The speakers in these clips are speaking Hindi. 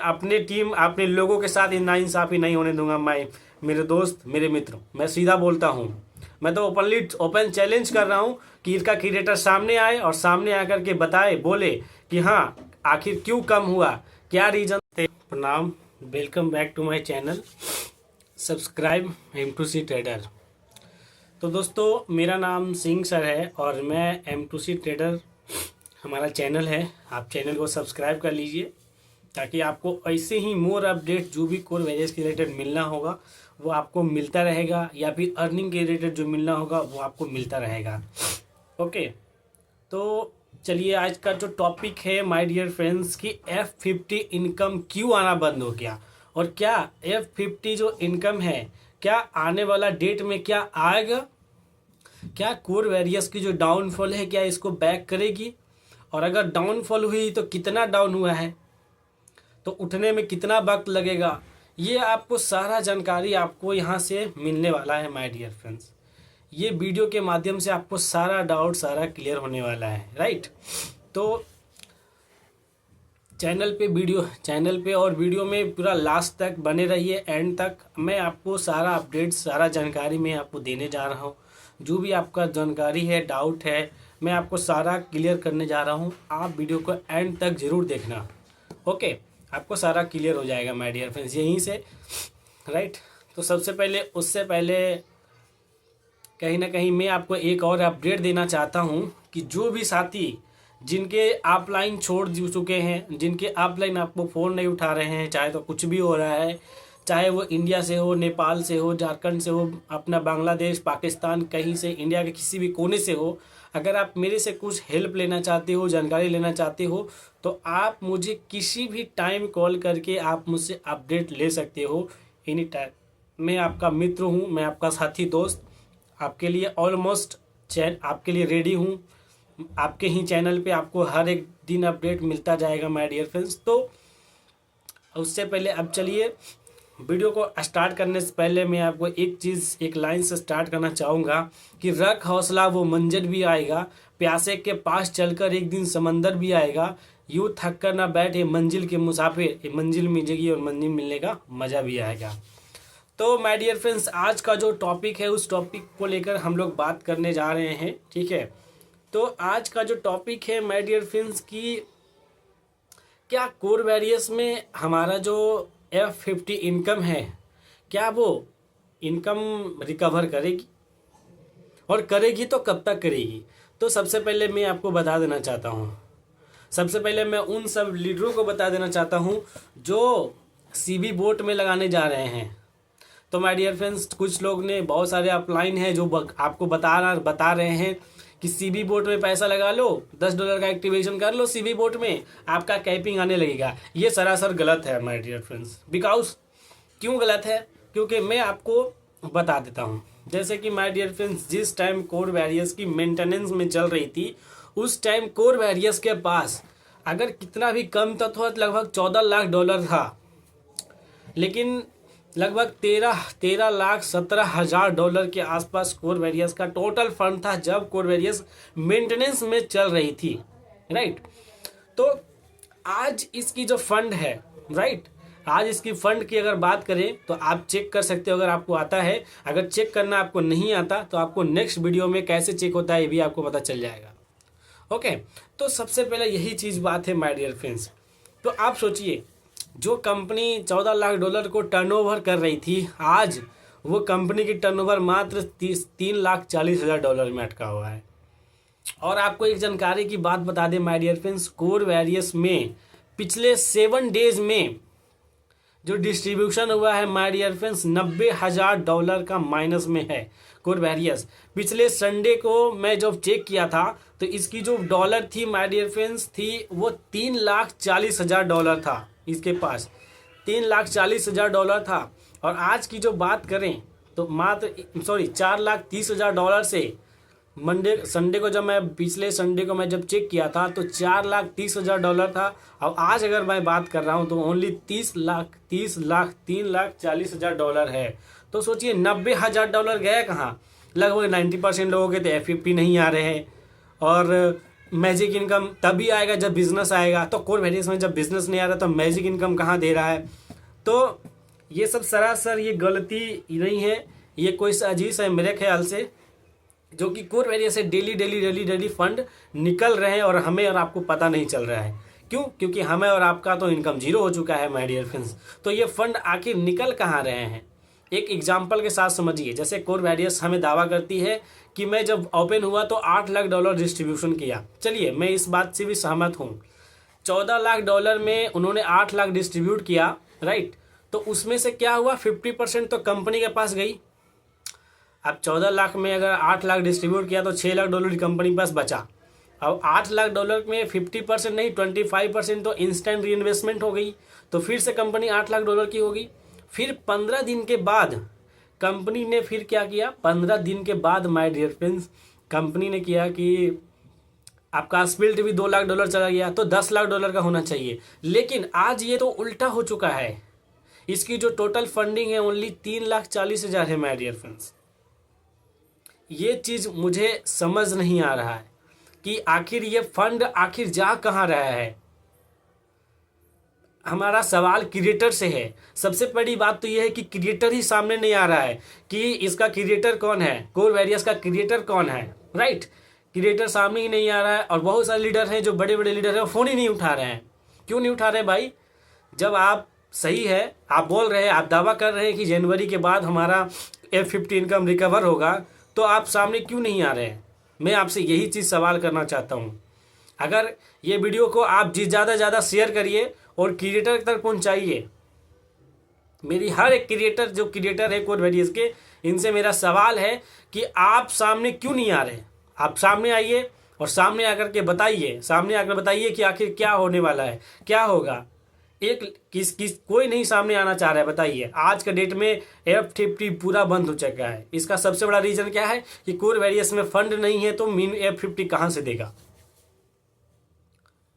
अपने टीम अपने लोगों के साथ नाइंसाफ़ी नहीं होने दूंगा। मैं, मेरे दोस्त, मेरे मित्र, मैं सीधा बोलता हूँ। मैं तो ओपन चैलेंज कर रहा हूँ कि इसका क्रिएटर सामने आए और सामने आकर के बताए, बोले कि हाँ आखिर क्यों कम हुआ, क्या रीजन थे। प्रणाम, welcome back to my channel, subscribe M2C trader. तो दोस्तों, मेरा नाम सिंह सर है और मैं M2C ट्रेडर हमारा चैनल है। आप चैनल को सब्सक्राइब कर लीजिए ताकि आपको ऐसे ही मोर अपडेट जो भी कोर वेरिएस के रिलेटेड मिलना होगा वो आपको मिलता रहेगा, या फिर अर्निंग के रिलेटेड जो मिलना होगा वो आपको मिलता रहेगा। ओके, तो चलिए आज का जो टॉपिक है माय डियर फ्रेंड्स कि F50 इनकम क्यों आना बंद हो गया, और क्या F50 जो इनकम है क्या आने वाला डेट में क्या आएगा, क्या कोर वेरियस की जो डाउनफॉल है क्या इसको बैक करेगी, और अगर डाउनफॉल हुई तो कितना डाउन हुआ है, तो उठने में कितना वक्त लगेगा, ये आपको सारा जानकारी आपको यहाँ से मिलने वाला है माय डियर फ्रेंड्स। ये वीडियो के माध्यम से आपको सारा डाउट सारा क्लियर होने वाला है, राइट। तो चैनल पे और वीडियो में पूरा लास्ट तक बने रहिए, एंड तक। मैं आपको सारा अपडेट सारा जानकारी मैं आपको देने जा रहा हूँ। जो भी आपका जानकारी है, डाउट है, मैं आपको सारा क्लियर करने जा रहा हूँ। आप वीडियो को एंड तक ज़रूर देखना। ओके, आपको सारा क्लियर हो जाएगा माय डियर फ्रेंड्स यहीं से, राइट। तो सबसे पहले, उससे पहले कहीं ना कहीं मैं आपको एक और अपडेट देना चाहता हूं कि जो भी साथी जिनके ऑफलाइन छोड़ चुके हैं, जिनके ऑफलाइन आपको फ़ोन नहीं उठा रहे हैं, चाहे तो कुछ भी हो रहा है, चाहे वो इंडिया से हो, नेपाल से हो, झारखंड से हो, अपना बांग्लादेश, पाकिस्तान, कहीं से, इंडिया के किसी भी कोने से हो, अगर आप मेरे से कुछ हेल्प लेना चाहते हो, जानकारी लेना चाहते हो, तो आप मुझे किसी भी टाइम कॉल करके आप मुझसे अपडेट ले सकते हो, एनी टाइम। मैं आपका मित्र हूँ, मैं आपका साथी दोस्त, आपके लिए ऑलमोस्ट आपके लिए रेडी हूँ। आपके ही चैनल पे आपको हर एक दिन अपडेट मिलता जाएगा माय डियर फ्रेंड्स। तो उससे पहले अब चलिए वीडियो को स्टार्ट करने से पहले मैं आपको एक लाइन से स्टार्ट करना चाहूँगा कि रख हौसला वो मंजिल भी आएगा, प्यासे के पास चलकर एक दिन समंदर भी आएगा, यूँ थक कर ना बैठे मंजिल के मुसाफिर, ये मंजिल मिलेगी और मंजिल मिलने का मज़ा भी आएगा। तो माय डियर फ्रेंड्स, आज का जो टॉपिक है उस टॉपिक को लेकर हम लोग बात करने जा रहे हैं, ठीक है। तो आज का जो टॉपिक है माय डियर फ्रेंड्स कि क्या कोर वेरियस में हमारा जो F50 इनकम है क्या वो इनकम रिकवर करेगी, और करेगी तो कब तक करेगी। तो सबसे पहले मैं आपको बता देना चाहता हूँ, सबसे पहले मैं उन सब लीडरों को बता देना चाहता हूँ जो CB बोट में लगाने जा रहे हैं। तो माय डियर फ्रेंड्स, कुछ लोग ने, बहुत सारे अपलाइन हैं जो आपको बता रहे हैं कि CB बोट में पैसा लगा लो, $10 का एक्टिवेशन कर लो, CB बोट में आपका कैपिंग आने लगेगा। ये सरासर गलत है माय डियर फ्रेंड्स। बिकॉज क्यों गलत है, क्योंकि मैं आपको बता देता हूँ। जैसे कि माय डियर फ्रेंड्स, जिस टाइम कोर वेरियस की मेंटेनेंस में चल रही थी, उस टाइम कोर वेरियस के पास अगर कितना भी कम था तो लगभग $14 लाख था, लेकिन लगभग 13,17,000 के आसपास कोर वेरियस का टोटल फंड था जब कोर वेरियस मेंटेनेंस में चल रही थी, राइट। तो आज इसकी जो फंड है, राइट, आज इसकी फंड की अगर बात करें तो आप चेक कर सकते हो अगर आपको आता है। अगर चेक करना आपको नहीं आता तो आपको नेक्स्ट वीडियो में कैसे चेक होता है ये भी आपको पता चल जाएगा। ओके, तो सबसे पहले यही चीज़ बात है माय डियर फ्रेंड्स। तो आप सोचिए, जो कंपनी $14 लाख को टर्नओवर कर रही थी, आज वो कंपनी की टर्नओवर मात्र $3,40,000 में अटका हुआ है। और आपको एक जानकारी की बात बता दें माय डियर फ्रेंड्स, कोर वेरियस में पिछले 7 डेज में जो डिस्ट्रीब्यूशन हुआ है माय डियर फ्रेंड्स, $90,000 का माइनस में है कोर वेरियस। पिछले संडे को मैं जब चेक किया था तो इसकी जो डॉलर थी माय डियर फ्रेंड्स थी वो $3,40,000 था, इसके पास $3,40,000 था। और आज की जो बात करें तो मात्र $4,30,000 से संडे को, जब मैं पिछले संडे को मैं जब चेक किया था तो $4,30,000 था। अब आज अगर मैं बात कर रहा हूं तो ओनली $3,40,000 है। तो सोचिए $90,000 गया कहाँ। लगभग 90% लोगों के तो F50 नहीं आ रहे हैं, और मैजिक इनकम तभी आएगा जब बिजनेस आएगा। तो कोर वेरियस में जब बिजनेस नहीं आ रहा तो मैजिक इनकम कहाँ दे रहा है? तो ये सब सरासर ये गलती नहीं है, ये कोई साजिश है मेरे ख्याल से, जो कि कोर वेरियस से daily daily daily daily fund निकल रहे हैं और हमें और आपको पता नहीं चल रहा है। क्यों? क्योंकि हमें और आपका तो इनकम जीरो हो चुका है माय डियर फ्रेंड्स। तो ये फंड आखिर निकल कहाँ रहे हैं? एक एग्जाम्पल के साथ समझिए। जैसे कोर वेरियस हमें दावा करती है कि मैं जब ओपन हुआ तो $8 लाख डिस्ट्रीब्यूशन किया। चलिए मैं इस बात से भी सहमत हूँ। $14 लाख में उन्होंने 8 लाख डिस्ट्रीब्यूट किया, राइट? तो उसमें से क्या हुआ? 50% तो कंपनी के पास गई। अब 14 लाख में अगर 8 लाख डिस्ट्रीब्यूट किया तो $6 लाख की कंपनी के पास बचा। अब $8 लाख में 50% नहीं 25% तो इंस्टेंट री इन्वेस्टमेंट हो गई। तो फिर से कंपनी $8 लाख की होगी। फिर 15 दिन के बाद कंपनी ने फिर क्या किया? 15 दिन के बाद माय डियर फ्रेंड्स कंपनी ने किया कि आपका स्पिल्ट भी $2 लाख चला गया, तो $10 लाख का होना चाहिए। लेकिन आज ये तो उल्टा हो चुका है। इसकी जो टोटल फंडिंग है ओनली 3,40,000 है माय डियर फ्रेंड्स। ये चीज़ मुझे समझ नहीं आ रहा है कि आखिर ये फंड आखिर जा कहाँ रहा है। हमारा सवाल क्रिएटर से है। सबसे बड़ी बात तो ये है कि क्रिएटर ही सामने नहीं आ रहा है कि इसका क्रिएटर कौन है, कोर वेरियस का क्रिएटर कौन है, राइट? क्रिएटर सामने ही नहीं आ रहा है। और बहुत सारे लीडर हैं, जो बड़े बड़े लीडर हैं, वो फ़ोन ही नहीं उठा रहे हैं। क्यों नहीं उठा रहे भाई? जब आप सही है, आप बोल रहे हैं, आप दावा कर रहे हैं कि जनवरी के बाद हमारा F50 इनकम रिकवर होगा, तो आप सामने क्यों नहीं आ रहे हैं? मैं आपसे यही चीज़ सवाल करना चाहता हूँ। अगर ये वीडियो को आप ज़्यादा से ज़्यादा शेयर करिए और क्रिएटर तक पहुँचाइए। मेरी हर एक क्रिएटर, जो क्रिएटर है कोर वेरियस के, इनसे मेरा सवाल है कि आप सामने क्यों नहीं आ रहे? आप सामने आइए और सामने आकर के बताइए, सामने आकर बताइए कि आखिर क्या होने वाला है, क्या होगा। कोई नहीं सामने आना चाह रहा है। बताइए, आज के डेट में F50 पूरा बंद हो चुका है। इसका सबसे बड़ा रीज़न क्या है कि कोर वेरियस में फंड नहीं है, तो मीन F50 कहाँ से देगा?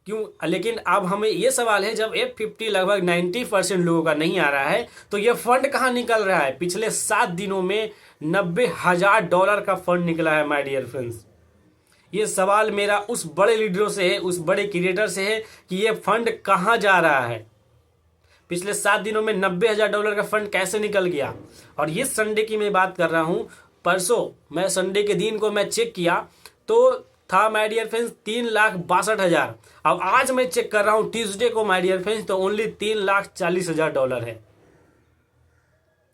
क्यों? लेकिन अब हमें ये सवाल है, जब F50 लगभग 90% लोगों का नहीं आ रहा है, तो ये फंड कहाँ निकल रहा है? पिछले 7 दिनों में $90,000 का फंड निकला है माय डियर फ्रेंड्स। ये सवाल मेरा उस बड़े लीडरों से है, उस बड़े क्रिएटर से है कि ये फंड कहाँ जा रहा है। पिछले 7 दिनों में $90,000 का फंड कैसे निकल गया? और ये संडे की मैं बात कर रहा हूँ। परसों मैं संडे के दिन को मैं चेक किया तो था माय डियर फ्रेंड्स $3,62,000। अब आज मैं चेक कर रहा हूँ ट्यूसडे को माय डियर फ्रेंड्स, तो ओनली $3,40,000 है।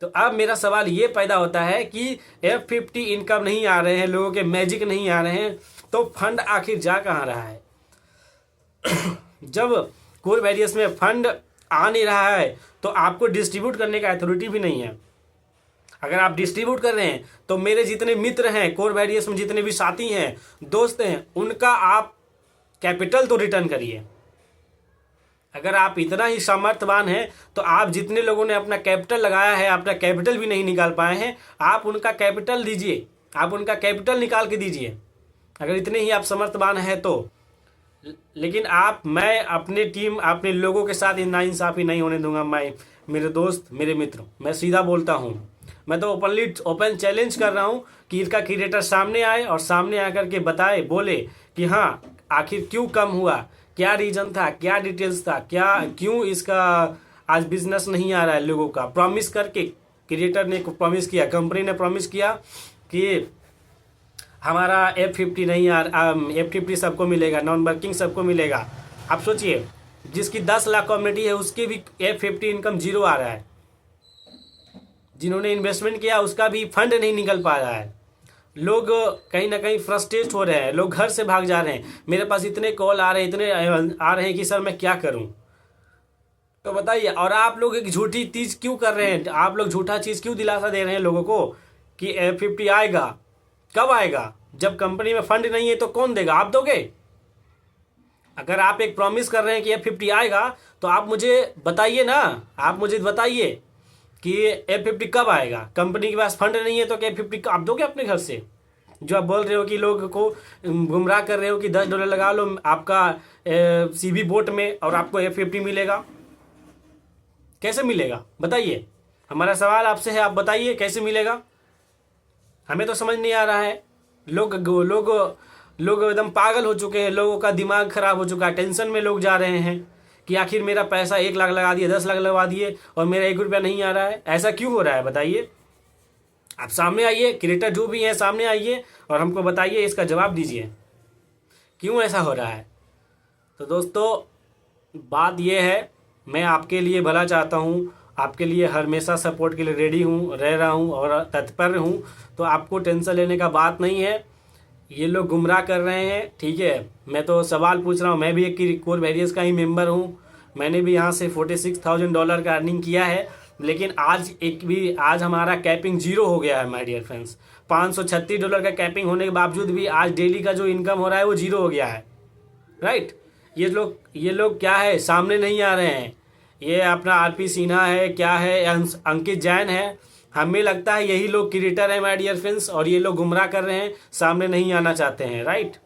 तो अब मेरा सवाल ये पैदा होता है कि F50 इनकम नहीं आ रहे हैं, लोगों के मैजिक नहीं आ रहे हैं, तो फंड आखिर जा कहाँ रहा है? जब कोर वेरियस में फंड आ नहीं रहा है तो आपको डिस्ट्रीब्यूट करने का अथॉरिटी भी नहीं है। अगर आप डिस्ट्रीब्यूट कर रहे हैं तो मेरे जितने मित्र हैं कोर वेरियस में, जितने भी साथी हैं, दोस्त हैं, उनका आप कैपिटल तो रिटर्न करिए। अगर आप इतना ही सामर्थ्यवान हैं तो आप जितने लोगों ने अपना कैपिटल लगाया है, अपना कैपिटल भी नहीं निकाल पाए हैं, आप उनका कैपिटल दीजिए, आप उनका कैपिटल निकाल के दीजिए, अगर इतने ही आप समर्थवान हैं तो। लेकिन मैं अपने टीम, अपने लोगों के साथ नाइंसाफ़ी नहीं होने दूंगा। मेरे दोस्त, मेरे मित्र, मैं सीधा बोलता हूँ। मैं तो ओपन चैलेंज कर रहा हूँ कि इसका क्रिएटर सामने आए और सामने आकर के बताए, बोले कि हाँ आखिर क्यों कम हुआ, क्या रीज़न था, क्या डिटेल्स था, क्यों इसका आज बिजनेस नहीं आ रहा है लोगों का। प्रॉमिस करके क्रिएटर ने प्रॉमिस किया, कंपनी ने प्रॉमिस किया कि हमारा F50 नहीं F50 सबको मिलेगा, नॉन वर्किंग सबको मिलेगा। आप सोचिए, जिसकी 10 लाख कम्युनिटी है उसके भी F50 इनकम जीरो आ रहा है। जिन्होंने इन्वेस्टमेंट किया उसका भी फंड नहीं निकल पा रहा है। लोग कहीं ना कहीं फ्रस्ट्रेट हो रहे हैं, लोग घर से भाग जा रहे हैं। मेरे पास इतने कॉल आ रहे हैं, इतने आ रहे हैं कि सर मैं क्या करूं। तो बताइए, और आप लोग एक झूठी चीज़ क्यों कर रहे हैं? आप लोग झूठा चीज़ क्यों दिलासा दे रहे हैं लोगों को कि F50 आएगा? कब आएगा? जब कंपनी में फंड नहीं है तो कौन देगा? आप दोगे? अगर आप एक प्रॉमिस कर रहे हैं कि F50 आएगा तो आप मुझे बताइए ना, आप मुझे बताइए कि F50 कब आएगा। कंपनी के पास फंड नहीं है तो F50 आप दोगे अपने घर से? जो आप बोल रहे हो कि लोग को गुमराह कर रहे हो कि $10 लगा लो आपका CB बोट में और आपको F50 मिलेगा। कैसे मिलेगा बताइए? हमारा सवाल आपसे है, आप बताइए कैसे मिलेगा? हमें तो समझ नहीं आ रहा है। लोग लोग एकदम पागल हो चुके हैं, लोगों का दिमाग खराब हो चुका है, टेंशन में लोग जा रहे हैं कि आखिर मेरा पैसा 1 लाख लगा दिए, 10 लाख लगा दिए और मेरा 1 रुपया नहीं आ रहा है। ऐसा क्यों हो रहा है बताइए? आप सामने आइए, क्रिएटर जो भी है सामने आइए और हमको बताइए, इसका जवाब दीजिए क्यों ऐसा हो रहा है। तो दोस्तों बात यह है, मैं आपके लिए भला चाहता हूँ, आपके लिए हमेशा सपोर्ट के लिए रेडी हूँ, रह रहा हूँ और तत्पर हूँ। तो आपको टेंशन लेने का बात नहीं है। ये लोग गुमराह कर रहे हैं, ठीक है। मैं तो सवाल पूछ रहा हूँ, मैं भी एक कोर वेरियस का ही मेंबर हूँ। मैंने भी यहाँ से $46,000 का अर्निंग किया है, लेकिन आज हमारा कैपिंग 0 हो गया है माय डियर फ्रेंड्स। $536 का कैपिंग होने के बावजूद भी आज डेली का जो इनकम हो रहा है वो 0 हो गया है, राइट। ये लोग क्या है, सामने नहीं आ रहे हैं। ये अपना आरपी सिन्हा है, क्या है, अंकित जैन है, हमें लगता है यही लोग क्रिएटर है माय डियर फ्रेंड्स, और ये लोग गुमराह कर रहे हैं, सामने नहीं आना चाहते हैं, राइट।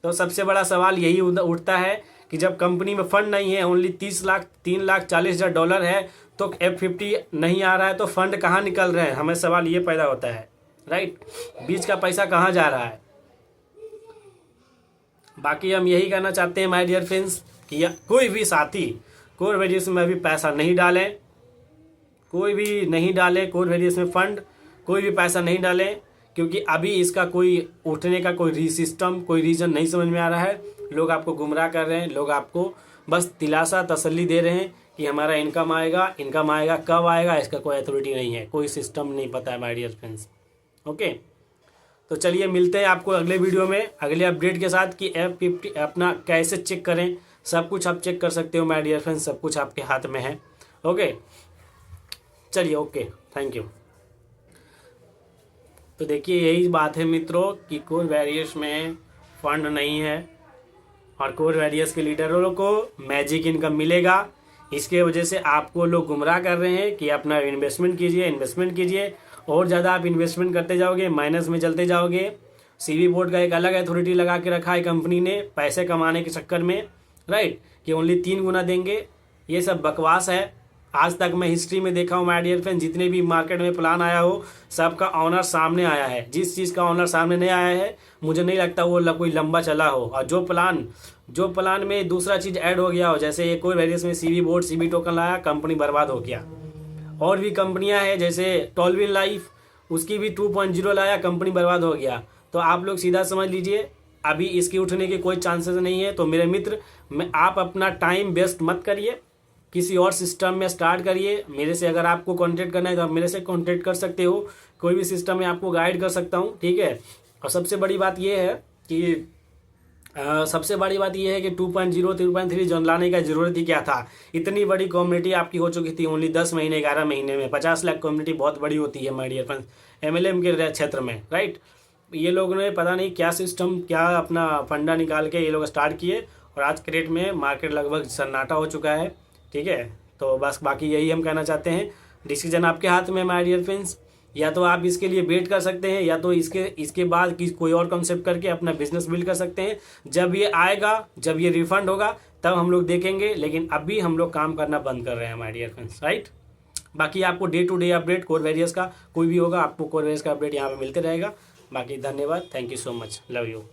तो सबसे बड़ा सवाल यही उठता है कि जब कंपनी में फंड नहीं है, ओनली $3,40,000 है, तो F50 नहीं आ रहा है, तो फंड कहाँ निकल रहे हैं? हमें सवाल ये पैदा होता है, राइट। बीच का पैसा कहाँ जा रहा है? बाकी हम यही कहना चाहते हैं माय डियर फ्रेंड्स कि कोई भी साथी कोर वेरियस में अभी पैसा नहीं डालें, कोई भी नहीं डालें कोर वेरियस में फंड, कोई भी पैसा नहीं डालें, क्योंकि अभी इसका कोई उठने का कोई सिस्टम, कोई रीज़न नहीं समझ में आ रहा है। लोग आपको गुमराह कर रहे हैं, लोग आपको बस दिलासा तसल्ली दे रहे हैं कि हमारा इनकम आएगा, कब आएगा इसका कोई अथॉरिटी नहीं है, कोई सिस्टम नहीं पता है माय डियर फ्रेंड्स। ओके, तो चलिए मिलते हैं आपको अगले वीडियो में अगले अपडेट के साथ कि F50 अपना कैसे चेक करें। सब कुछ आप चेक कर सकते हो माय डियर फ्रेंड्स, सब कुछ आपके हाथ में है। ओके, चलिए, ओके, थैंक यू। तो देखिए यही बात है मित्रों कि कोर वेरियस में फंड नहीं है और कोर वेरियस के लीडरों को मैजिक इनकम मिलेगा। इसके वजह से आपको लोग गुमराह कर रहे हैं कि अपना इन्वेस्टमेंट कीजिए और ज़्यादा आप इन्वेस्टमेंट करते जाओगे, माइनस में चलते जाओगे। सीबी बोर्ड का एक अलग अथॉरिटी लगा के रखा है कंपनी ने पैसे कमाने के चक्कर में, राइट, कि ओनली 3 गुना देंगे। ये सब बकवास है। आज तक मैं हिस्ट्री में देखा हूँ माय डियर फ्रेंड, जितने भी मार्केट में प्लान आया हो सबका ऑनर सामने आया है। जिस चीज़ का ऑनर सामने नहीं आया है मुझे नहीं लगता वो कोई लंबा चला हो। और जो प्लान में दूसरा चीज़ ऐड हो गया हो, जैसे ये कोई वेरियस में सीबी बोर्ड सीबी टोकन लाया, कंपनी बर्बाद हो गया। और भी कंपनियां हैं जैसे टॉलविन लाइफ, उसकी भी 2.0 लाया, कंपनी बर्बाद हो गया। तो आप लोग सीधा समझ लीजिए अभी इसके उठने के कोई चांसेस नहीं है। तो मेरे मित्र, आप अपना टाइम वेस्ट मत करिए, किसी और सिस्टम में स्टार्ट करिए। मेरे से अगर आपको कांटेक्ट करना है तो आप मेरे से कांटेक्ट कर सकते हो, कोई भी सिस्टम में आपको गाइड कर सकता हूँ, ठीक है। और सबसे बड़ी बात यह है कि 2.0 3.3 जन लाने का ज़रूरत ही क्या था। इतनी बड़ी कम्युनिटी आपकी हो चुकी थी ओनली 10 महीने 11 महीने में। 50 लाख कम्युनिटी बहुत बड़ी होती है माय डियर फ्रेंड्स MLM के क्षेत्र में, राइट। ये लोगों ने पता नहीं क्या सिस्टम, क्या अपना फंडा निकाल के ये लोग स्टार्ट किए और आज के डेट में मार्केट लगभग सन्नाटा हो चुका है, ठीक है। तो बस बाकी यही हम कहना चाहते हैं, डिसीजन आपके हाथ में माय डियर फ्रेंड्स। या तो आप इसके लिए वेट कर सकते हैं, या तो इसके बाद कोई और कॉन्सेप्ट करके अपना बिजनेस बिल्ड कर सकते हैं। जब ये आएगा, जब ये रिफंड होगा तब हम लोग देखेंगे, लेकिन अभी हम लोग काम करना बंद कर रहे हैं माय डियर फ्रेंड्स, राइट। बाकी आपको डे टू डे अपडेट कोर वेरियस का कोई भी होगा, आपको कोर वेरियस का अपडेट यहाँ पे मिलते रहेगा। बाकी धन्यवाद, thank you so much, love you.